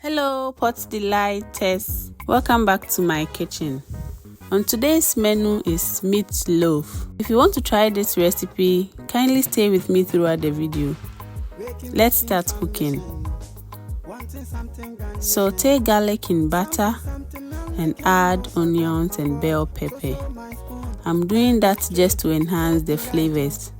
Hello Pot Delighters, welcome back to my kitchen. On today's menu is meatloaf. If you want to try this recipe, kindly stay with me throughout the video. Let's start cooking. Saute garlic in butter and add onions and bell pepper. I'm doing that just to enhance the flavors.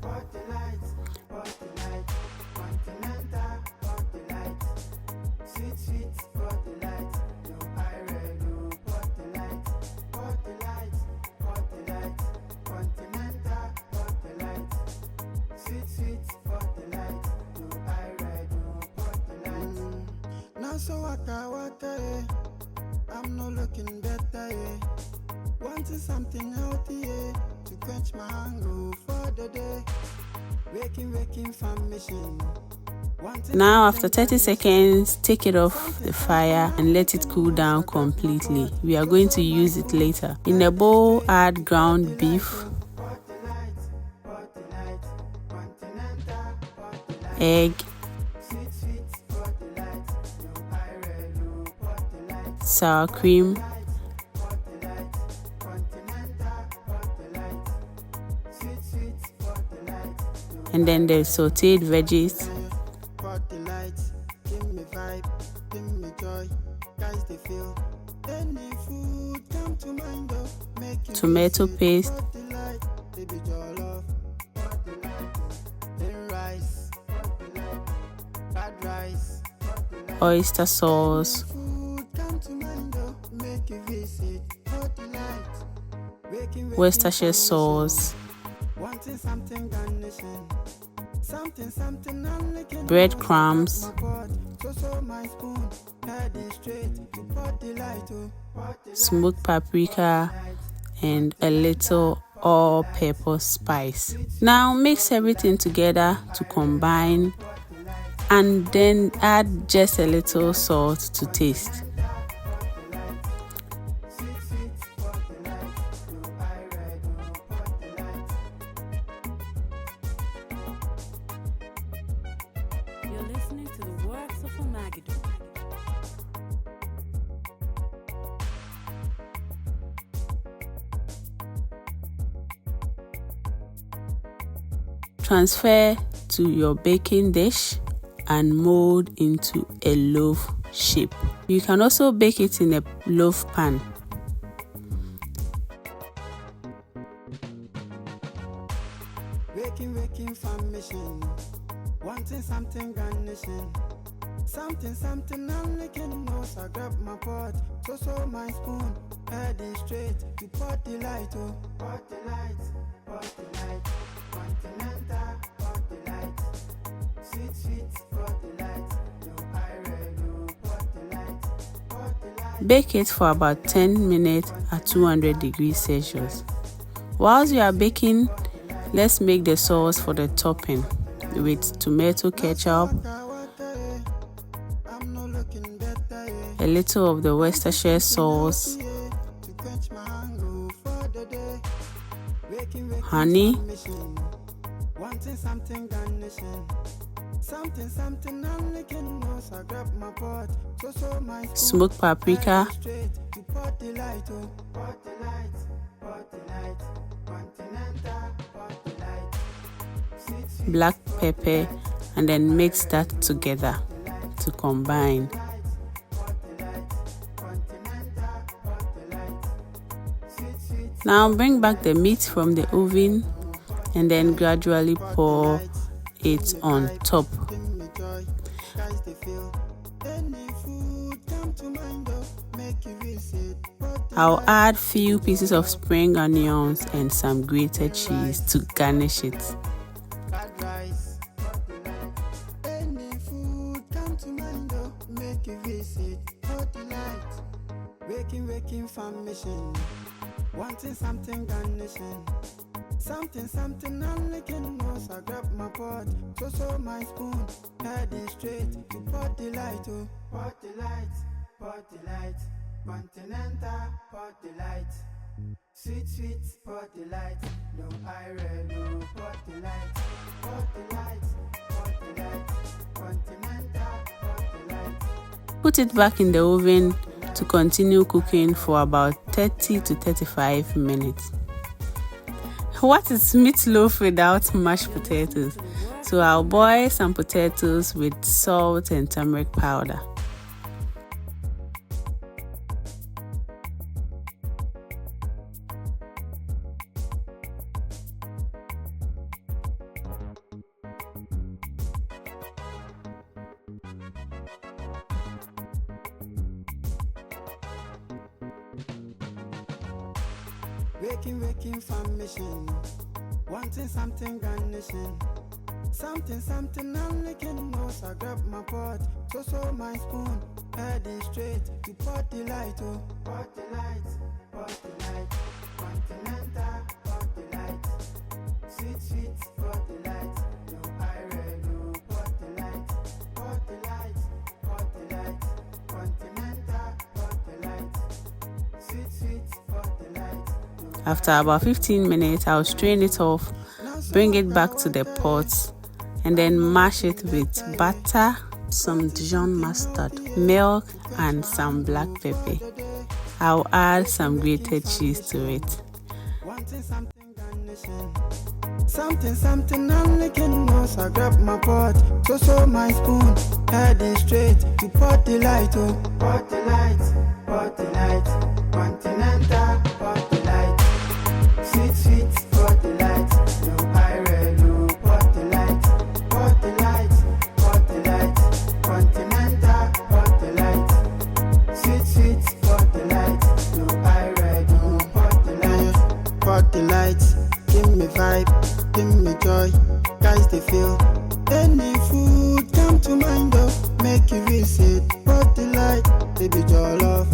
So waka, I'm not looking better, wanting something healthy, to quench my hunger for the day. Waking from mission. Now after 30 seconds, take it off the fire and let it cool down completely. We are going to use it later. In a bowl, add ground beef, egg, sour cream, and then the sauteed veggies, tomato paste, oyster sauce, Worcestershire sauce, breadcrumbs, smoked paprika, and a little all-purpose spice. Now mix everything together to combine and then add just a little salt to taste. You're listening to the works of a Magidoo. Transfer to your baking dish and mold into a loaf shape. You can also bake it in a loaf pan. Waking from mission, wanting something garnishing. Something I'm licking nose. I grab my pot, so my spoon, heading straight to pot delight, pot delight, continental, pot delight, sweet, pot delight, pot delight. Bake it for about 10 minutes at 200 degrees Celsius. Whilst you are baking, let's make the sauce for the topping with tomato ketchup, a little of the Worcestershire sauce, honey, smoked paprika, black pepper, and then mix that together to combine. Now bring back the meat from the oven and then gradually pour it on top. I'll add few pieces of spring onions and some grated cheese to garnish it. Waking from mission, wanting something garnishing. Something I'm licking nose. I grab my pot, so my spoon, heading straight to pot delight, pot delight, continental, pot delight, sweet, pot delight, no iron, no pot delight, pot delight, continental, pot delight. put it back in the oven to continue cooking for about 30 to 35 minutes. What is meatloaf without mashed potatoes? So I'll boil some potatoes with salt and turmeric powder. Waking from mission, wanting something garnishing. Something I'm licking nose. I grab my pot, so my spoon, heading straight to pot delight, oh. Pot delight, continental pot delight. Sweet pot delight, no iron, no pot delight, continental pot delight. Sweet pot delight. After about 15 minutes, I'll strain it off, bring it back to the pot, and then mash it with butter, some Dijon mustard, milk, and some black pepper. I'll add some grated cheese to it. Something I'm licking nose. I grab my pot, so my spoon, heading straight to pot delight, oh. Pot delight, continental pot delight. Sweet pot delight, no iron, no pot delight, continental pot delight. Sweet pot delight, no iron, no pot delight. Pot delight, give me vibe, give me joy, guys they feel. Any food come to mind though, make you visit. Pot delight, baby jollof.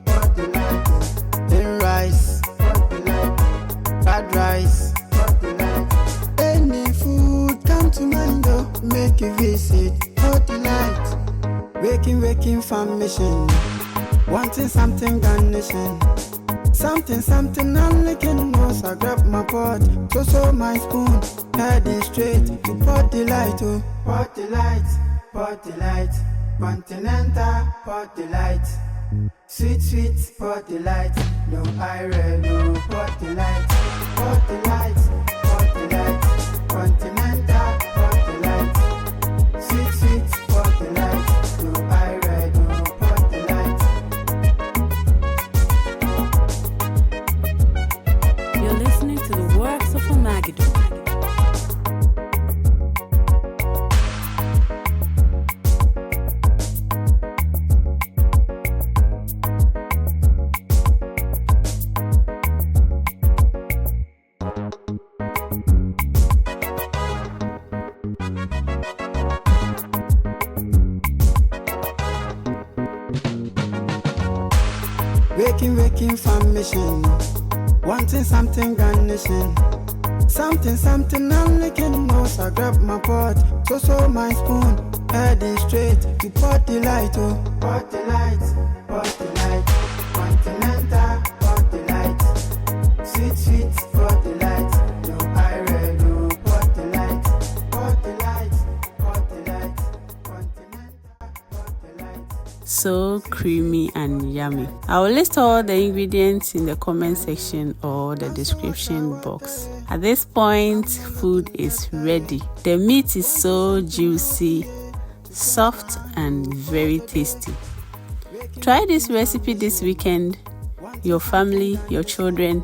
Pot delight, then rice. Pot delight, fried rice. Pot delight, any food come to mind though, make you visit. Pot delight, waking from mission, wanting something garnishing. Something I'm licking nose. I grab my pot, so my spoon, heading straight to pot delight, oh. Pot delight, continental pot delight. Sweet pot delight, no iron, no pot delight, continental pot delight. Sweet pot delight, no iron, no pot delight. You're listening to the works of Omagadu. Waking from mission, wanting something garnishing. Something I'm licking nose. I grab my pot, so my spoon, heading straight to pot delight, oh. Pot delight, continental pot delight. Sweet pot delight, no iron, no pot delight, continental pot delight. So creamy and yummy. I will list all the ingredients in the comment section or the description box. At this point, food is ready. The meat is so juicy, soft, and very tasty. Try this recipe this weekend. Your family, your children,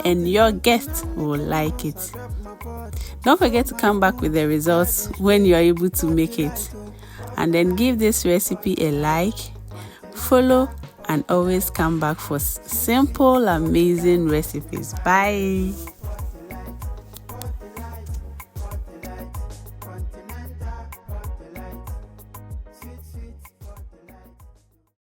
and your guests will like it. Don't forget to come back with the results when you are able to make it. And then give this recipe a like, follow, and always come back for simple, amazing recipes. Bye.